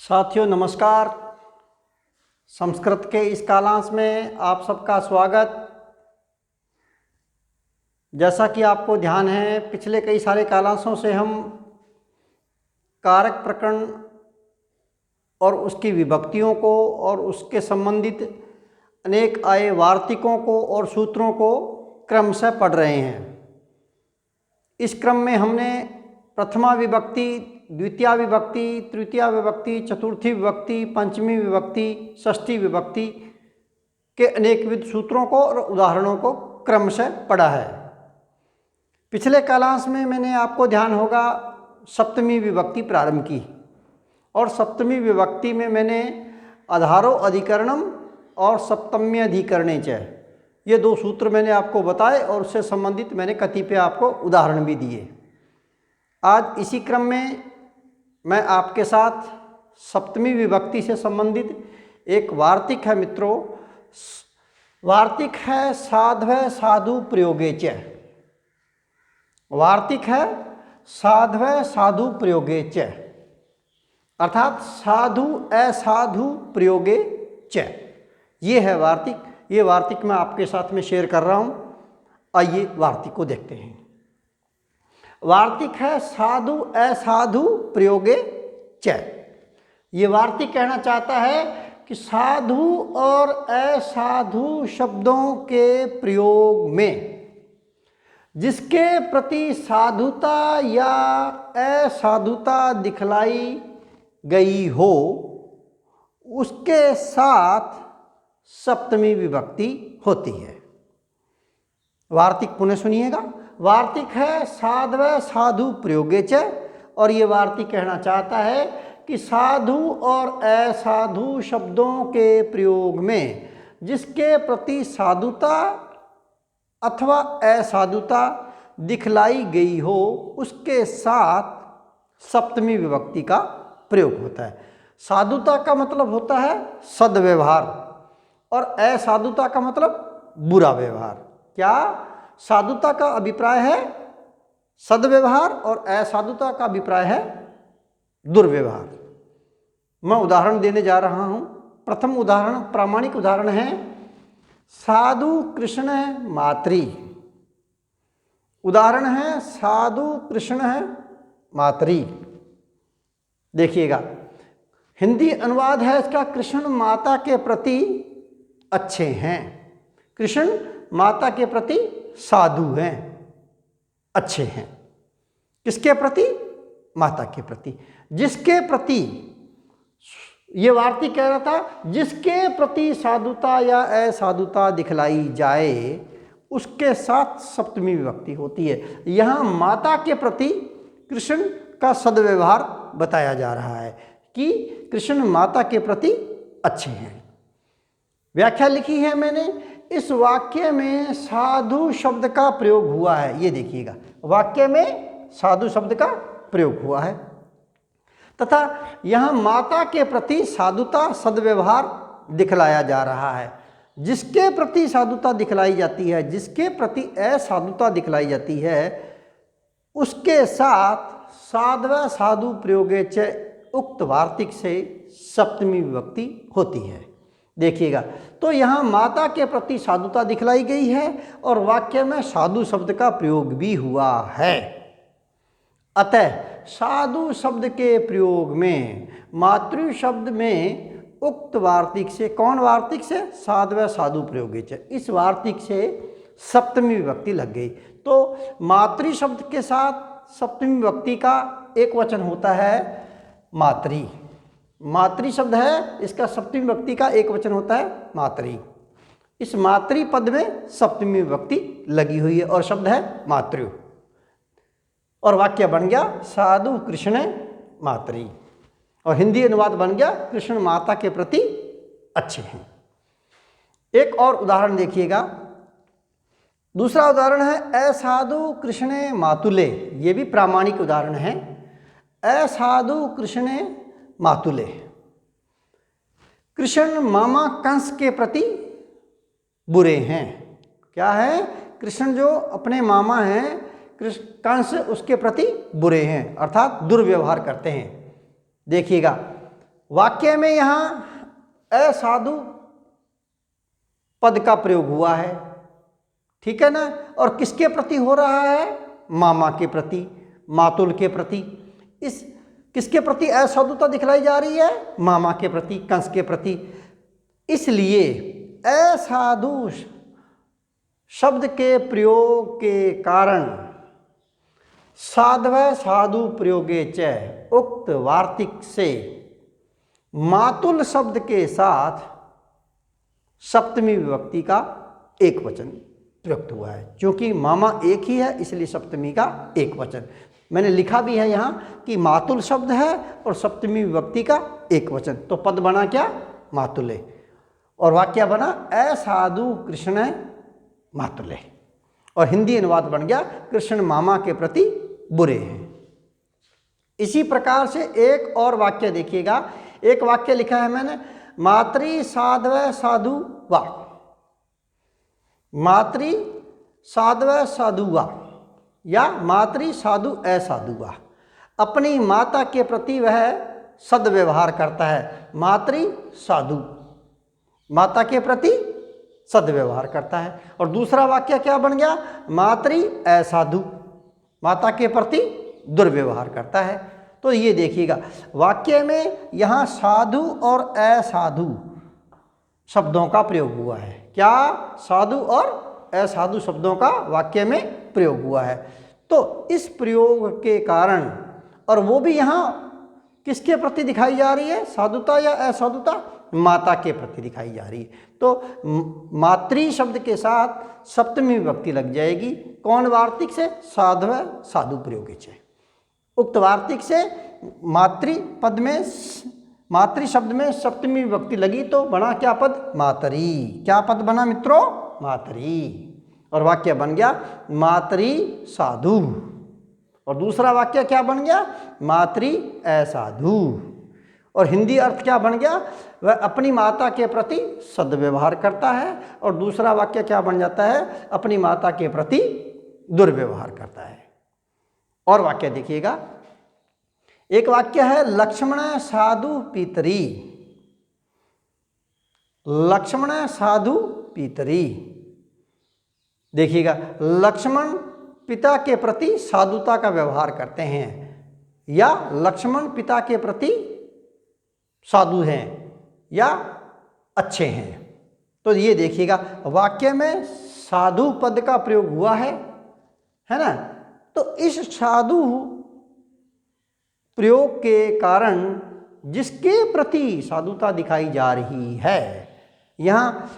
साथियों नमस्कार। संस्कृत के इस कालांश में आप सबका स्वागत। जैसा कि आपको ध्यान है, पिछले कई सारे कालांशों से हम कारक प्रकरण और उसकी विभक्तियों को और उसके संबंधित अनेक आए वार्तिकों को और सूत्रों को क्रमशः पढ़ रहे हैं। इस क्रम में हमने प्रथमा विभक्ति, द्वितीया विभक्ति, तृतीया विभक्ति, चतुर्थी विभक्ति, पंचमी विभक्ति, षष्ठी विभक्ति के अनेकविध सूत्रों को और उदाहरणों को क्रमशः पढ़ा है। पिछले कालांश में मैंने आपको ध्यान होगा सप्तमी विभक्ति प्रारंभ की और सप्तमी विभक्ति में मैंने आधारो अधिकरणम और सप्तम्यधिकरणे च, ये दो सूत्र मैंने आपको बताए और उससे संबंधित मैंने कतिपय आपको उदाहरण भी दिए। आज इसी क्रम में मैं आपके साथ सप्तमी विभक्ति से संबंधित एक वार्तिक है मित्रों। वार्तिक है साध्वय साधु प्रयोगे च। वार्तिक है साध्वय साधु प्रयोगे च, अर्थात साधु असाधु प्रयोगे च, ये है वार्तिक। ये वार्तिक मैं आपके साथ में शेयर कर रहा हूँ। आइए वार्तिक को देखते हैं। वार्तिक है साधु असाधु प्रयोगे च। ये वार्तिक कहना चाहता है कि साधु और असाधु शब्दों के प्रयोग में जिसके प्रति साधुता या असाधुता दिखलाई गई हो उसके साथ सप्तमी विभक्ति होती है। वार्तिक पुनः सुनिएगा। वार्तिक है साध्वय साधु प्रयोगे च, और ये वार्तिक कहना चाहता है कि साधु और असाधु शब्दों के प्रयोग में जिसके प्रति साधुता अथवा असाधुता दिखलाई गई हो उसके साथ सप्तमी विभक्ति का प्रयोग होता है। साधुता का मतलब होता है सद्व्यवहार और असाधुता का मतलब बुरा व्यवहार। क्या साधुता का अभिप्राय है सद्व्यवहार और असाधुता का अभिप्राय है दुर्व्यवहार। मैं उदाहरण देने जा रहा हूं। प्रथम उदाहरण प्रामाणिक उदाहरण है साधु कृष्ण मातृ। उदाहरण है साधु कृष्ण मातृ। देखिएगा, हिंदी अनुवाद है इसका कृष्ण माता के प्रति अच्छे हैं। कृष्ण माता के प्रति साधु हैं, अच्छे हैं। किसके प्रति? माता के प्रति। जिसके प्रति, ये वार्तिक कह रहा था जिसके प्रति साधुता या असाधुता दिखलाई जाए उसके साथ सप्तमी विभक्ति होती है। यहाँ माता के प्रति कृष्ण का सद्व्यवहार बताया जा रहा है कि कृष्ण माता के प्रति अच्छे हैं। व्याख्या लिखी है मैंने। इस वाक्य में साधु शब्द का प्रयोग हुआ है। ये देखिएगा, वाक्य में साधु शब्द का प्रयोग हुआ है तथा यहाँ माता के प्रति साधुता सद्व्यवहार दिखलाया जा रहा है। जिसके प्रति साधुता दिखलाई जाती है, जिसके प्रति असाधुता दिखलाई जाती है उसके साथ साध्व साधु प्रयोगे च उक्त वार्तिक से सप्तमी विभक्ति होती है। देखिएगा, तो यहाँ माता के प्रति साधुता दिखलाई गई है और वाक्य में साधु शब्द का प्रयोग भी हुआ है। अतः साधु शब्द के प्रयोग में मातृ शब्द में उक्त वार्तिक से, कौन वार्तिक से? साध्व साधु प्रयोगे च, इस वार्तिक से सप्तमी विभक्ति लग गई। तो मातृ शब्द के साथ सप्तमी विभक्ति का एक वचन होता है मातृ। मातृ शब्द है, इसका सप्तमी विभक्ति का एक वचन होता है मातृ। इस मातृ पद में सप्तमी विभक्ति लगी हुई है और शब्द है मातृ, और वाक्य बन गया साधु कृष्ण मातृ, और हिंदी अनुवाद बन गया कृष्ण माता के प्रति अच्छे हैं। एक और उदाहरण देखिएगा। दूसरा उदाहरण है असाधु कृष्ण मातुले। ये भी प्रामाणिक उदाहरण है। असाधु कृष्ण मातुले। कृष्ण मामा कंस के प्रति बुरे हैं। क्या है? कृष्ण जो अपने मामा हैं कंस, उसके प्रति बुरे हैं, अर्थात दुर्व्यवहार करते हैं। देखिएगा, वाक्य में यहां असाधु पद का प्रयोग हुआ है, ठीक है ना। और किसके प्रति हो रहा है? मामा के प्रति, मातुल के प्रति। इस किसके प्रति असाधुता दिखलाई जा रही है? मामा के प्रति, कंस के प्रति। इसलिए असाधु शब्द के प्रयोग के कारण साधव साधु प्रयोगे च उक्त वार्तिक से मातुल शब्द के साथ सप्तमी विभक्ति का एक वचन प्रयुक्त हुआ है। क्योंकि मामा एक ही है इसलिए सप्तमी का एक वचन। मैंने लिखा भी है यहाँ कि मातुल शब्द है और सप्तमी विभक्ति का एक वचन, तो पद बना क्या? मातुले। और वाक्य बना असाधु कृष्ण मातुले। और हिंदी अनुवाद बन गया कृष्ण मामा के प्रति बुरे हैं। इसी प्रकार से एक और वाक्य देखिएगा। एक वाक्य लिखा है मैंने, मातृ साधव साधु वा, मातृ साधव साधु वा या मातृ साधु असाधु वा। अपनी माता के प्रति वह सद्व्यवहार करता है। मातृ साधु, माता के प्रति सद्व्यवहार करता है। और दूसरा वाक्य क्या बन गया? मातृ असाधु, माता के प्रति दुर्व्यवहार करता है। तो ये देखिएगा वाक्य में यहाँ साधु और असाधु शब्दों का प्रयोग हुआ है। क्या? साधु और असाधु शब्दों का वाक्य में प्रयोग हुआ है। तो इस प्रयोग के कारण, और वो भी यहाँ किसके प्रति दिखाई जा रही है? साधुता या असाधुता? माता के प्रति दिखाई जा रही है। तो मातृ शब्द के साथ सप्तमी विभक्ति लग जाएगी। कौन वार्तिक से? साधव साधु प्रयोगे च। उक्त वार्तिक से मातृ पद में, मातृ शब्द में सप्तमी विभक्ति लगी तो बना क्या पद? मातरी। क्या पद बना मित्रों? मातरी। और वाक्य बन गया मातृ साधु। और दूसरा वाक्य क्या बन गया? मातृ असाधु। और हिंदी अर्थ क्या बन गया? वह अपनी माता के प्रति सद्व्यवहार करता है। और दूसरा वाक्य क्या बन जाता है? अपनी माता के प्रति दुर्व्यवहार करता है। और वाक्य देखिएगा, एक वाक्य है लक्ष्मण साधु पितरी। लक्ष्मण साधु पितरी। देखिएगा, लक्ष्मण पिता के प्रति साधुता का व्यवहार करते हैं या लक्ष्मण पिता के प्रति साधु हैं या अच्छे हैं। तो ये देखिएगा वाक्य में साधु पद का प्रयोग हुआ है ना। तो इस साधु प्रयोग के कारण जिसके प्रति साधुता दिखाई जा रही है, यहाँ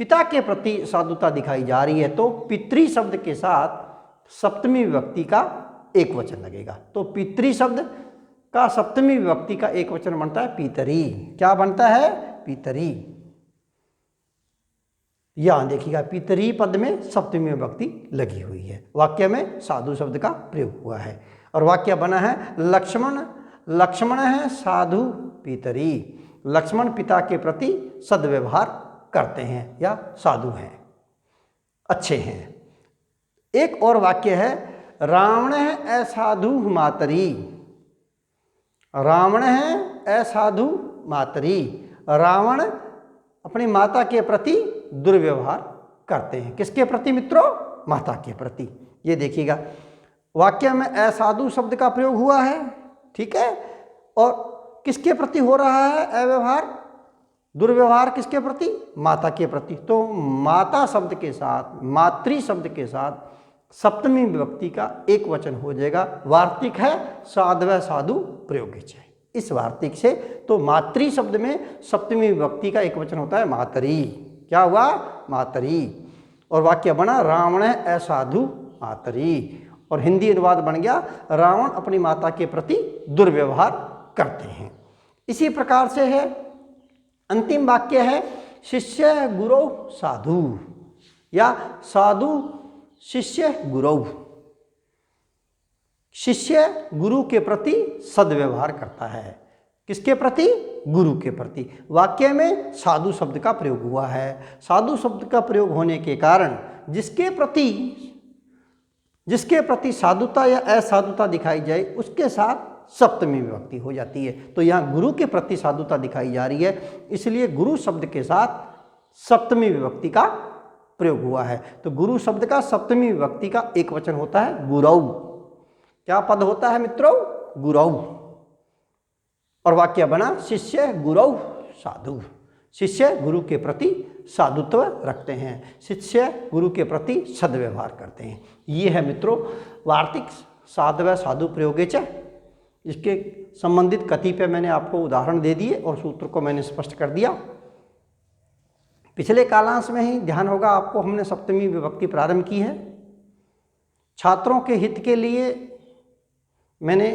पिता के प्रति साधुता दिखाई जा रही है, तो पितृ शब्द के साथ सप्तमी विभक्ति का एक वचन लगेगा। तो पितृ शब्द का सप्तमी विभक्ति का एक वचन बनता है पितरी। क्या बनता है? पितरी। यहां देखिएगा पितरी पद में सप्तमी विभक्ति लगी हुई है। वाक्य में साधु शब्द का प्रयोग हुआ है। और वाक्य बना है लक्ष्मण, लक्ष्मण है साधु पितरी। लक्ष्मण पिता के प्रति सद्व्यवहार करते हैं या साधु हैं, अच्छे हैं। एक और वाक्य है रावण है असाधु मातरी। रावण है असाधु मातरी। रावण अपनी माता के प्रति दुर्व्यवहार करते हैं। किसके प्रति मित्रों? माता के प्रति। ये देखिएगा वाक्य में असाधु शब्द का प्रयोग हुआ है, ठीक है। और किसके प्रति हो रहा है अव्यवहार, दुर्व्यवहार? किसके प्रति? माता के प्रति। तो माता शब्द के साथ, मातृ शब्द के साथ सप्तमी विभक्ति का एक वचन हो जाएगा। वार्तिक है साधव साधु प्रयोगे च। इस वार्तिक से तो मातृ शब्द में सप्तमी विभक्ति का एक वचन होता है मातरी। क्या हुआ? मातरी। और वाक्य बना रावण असाधु मातरी। और हिंदी अनुवाद बन गया रावण अपनी माता के प्रति दुर्व्यवहार करते हैं। इसी प्रकार से है अंतिम वाक्य है शिष्य गुरु साधु या साधु शिष्य गुरु। शिष्य गुरु के प्रति सद्व्यवहार करता है। किसके प्रति? गुरु के प्रति। वाक्य में साधु शब्द का प्रयोग हुआ है। साधु शब्द का प्रयोग होने के कारण जिसके प्रति जिसके प्रति साधुता या असाधुता दिखाई जाए उसके साथ सप्तमी विभक्ति हो जाती है। तो यहाँ गुरु के प्रति साधुता दिखाई जा रही है, इसलिए गुरु शब्द के साथ सप्तमी विभक्ति का प्रयोग हुआ है। तो गुरु शब्द का सप्तमी विभक्ति का एक वचन होता है गुरौ। क्या पद होता है मित्रों? गुरौ। और वाक्य बना शिष्य गुरौ साधु। शिष्य गुरु के प्रति साधुत्व रखते हैं, शिष्य गुरु के प्रति सद्व्यवहार करते हैं। ये है मित्रों वार्तिक साधव साधु प्रयोगे च। इसके संबंधित कतिपय मैंने आपको उदाहरण दे दिए और सूत्र को मैंने स्पष्ट कर दिया। पिछले कालांश में ही ध्यान होगा आपको, हमने सप्तमी विभक्ति प्रारंभ की है। छात्रों के हित के लिए मैंने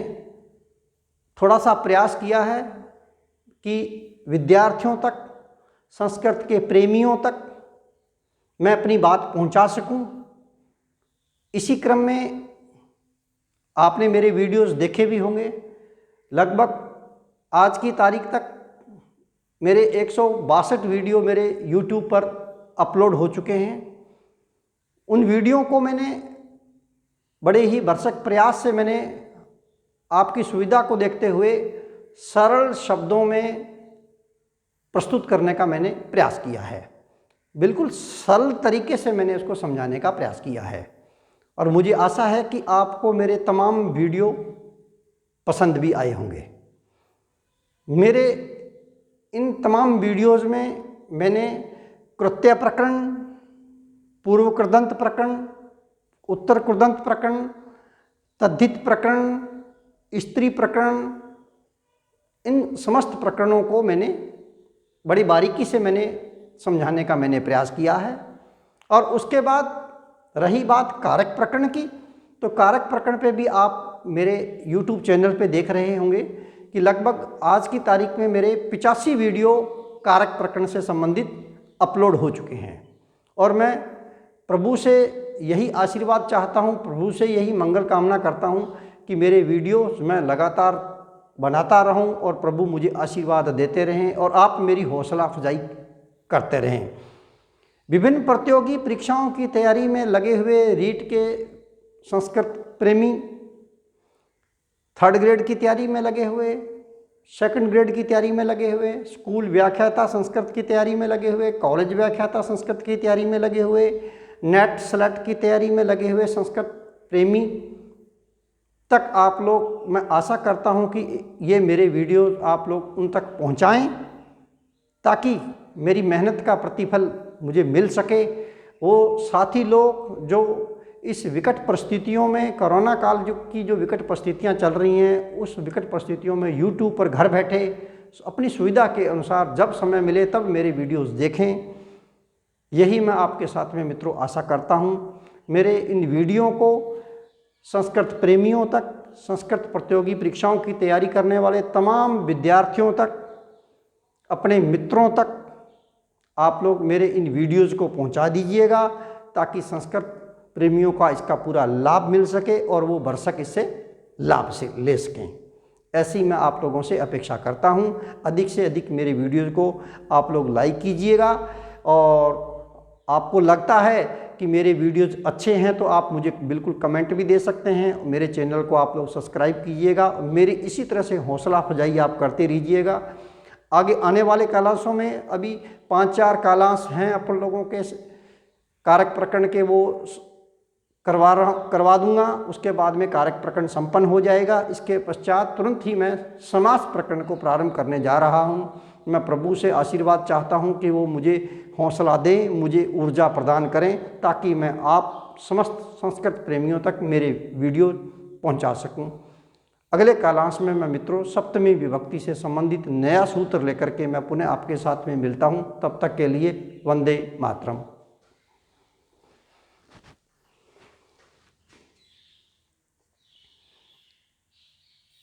थोड़ा सा प्रयास किया है कि विद्यार्थियों तक, संस्कृत के प्रेमियों तक मैं अपनी बात पहुंचा सकूं। इसी क्रम में आपने मेरे वीडियोस देखे भी होंगे। लगभग आज की तारीख तक मेरे 162 वीडियो मेरे YouTube पर अपलोड हो चुके हैं। उन वीडियो को मैंने बड़े ही भरसक प्रयास से मैंने आपकी सुविधा को देखते हुए सरल शब्दों में प्रस्तुत करने का मैंने प्रयास किया है। बिल्कुल सरल तरीके से मैंने इसको समझाने का प्रयास किया है और मुझे आशा है कि आपको मेरे तमाम वीडियो पसंद भी आए होंगे। मेरे इन तमाम वीडियोज़ में मैंने कृत्य प्रकरण, पूर्व कृदंत प्रकरण, उत्तर कृदंत प्रकरण, तद्धित प्रकरण, स्त्री प्रकरण, इन समस्त प्रकरणों को मैंने बड़ी बारीकी से मैंने समझाने का मैंने प्रयास किया है। और उसके बाद रही बात कारक प्रकरण की, तो कारक प्रकरण पे भी आप मेरे YouTube चैनल पे देख रहे होंगे कि लगभग आज की तारीख में मेरे 85 वीडियो कारक प्रकरण से संबंधित अपलोड हो चुके हैं। और मैं प्रभु से यही आशीर्वाद चाहता हूँ, प्रभु से यही मंगल कामना करता हूँ कि मेरे वीडियो मैं लगातार बनाता रहूं और प्रभु मुझे आशीर्वाद देते रहें और आप मेरी हौसला अफजाई करते रहें। विभिन्न प्रतियोगी परीक्षाओं की तैयारी में लगे हुए रीट के संस्कृत प्रेमी, 3rd ग्रेड की तैयारी में लगे हुए, 2nd ग्रेड की तैयारी में लगे हुए, स्कूल व्याख्याता संस्कृत की तैयारी में लगे हुए, कॉलेज व्याख्याता संस्कृत की तैयारी में लगे हुए, नेट स्लट की तैयारी में लगे हुए संस्कृत प्रेमी तक आप लोग, मैं आशा करता हूं कि ये मेरे वीडियो आप लोग उन तक पहुंचाएं ताकि मेरी मेहनत का प्रतिफल मुझे मिल सके। वो साथी लोग जो इस विकट परिस्थितियों में, कोरोना काल की जो विकट परिस्थितियां चल रही हैं, उस विकट परिस्थितियों में YouTube पर घर बैठे अपनी सुविधा के अनुसार जब समय मिले तब मेरे वीडियोस देखें, यही मैं आपके साथ में मित्रों आशा करता हूं। मेरे इन वीडियो को संस्कृत प्रेमियों तक, संस्कृत प्रतियोगी परीक्षाओं की तैयारी करने वाले तमाम विद्यार्थियों तक, अपने मित्रों तक आप लोग मेरे इन वीडियोज़ को पहुंचा दीजिएगा ताकि संस्कृत प्रेमियों का इसका पूरा लाभ मिल सके और वो भरसक इससे लाभ से ले सकें। ऐसी मैं आप लोगों से अपेक्षा करता हूं। अधिक से अधिक मेरे वीडियोज़ को आप लोग लाइक कीजिएगा और आपको लगता है कि मेरे वीडियोज़ अच्छे हैं तो आप मुझे बिल्कुल कमेंट भी दे सकते हैं। मेरे चैनल को आप लोग सब्सक्राइब कीजिएगा, मेरी इसी तरह से हौसला अफजाई आप करते रहिएगा। आगे आने वाले कालांशों में अभी 5-4 कालांश हैं अपन लोगों के कारक प्रकरण के, वो करवा दूंगा। उसके बाद में कारक प्रकरण संपन्न हो जाएगा। इसके पश्चात तुरंत ही मैं समास प्रकरण को प्रारंभ करने जा रहा हूँ। मैं प्रभु से आशीर्वाद चाहता हूँ कि वो मुझे हौसला दें, मुझे ऊर्जा प्रदान करें ताकि मैं आप समस्त संस्कृत प्रेमियों तक मेरे वीडियो पहुँचा सकूँ। अगले कालांश में मैं मित्रों सप्तमी विभक्ति से संबंधित नया सूत्र लेकर के मैं पुनः आपके साथ में मिलता हूँ। तब तक के लिए वंदे मातरम।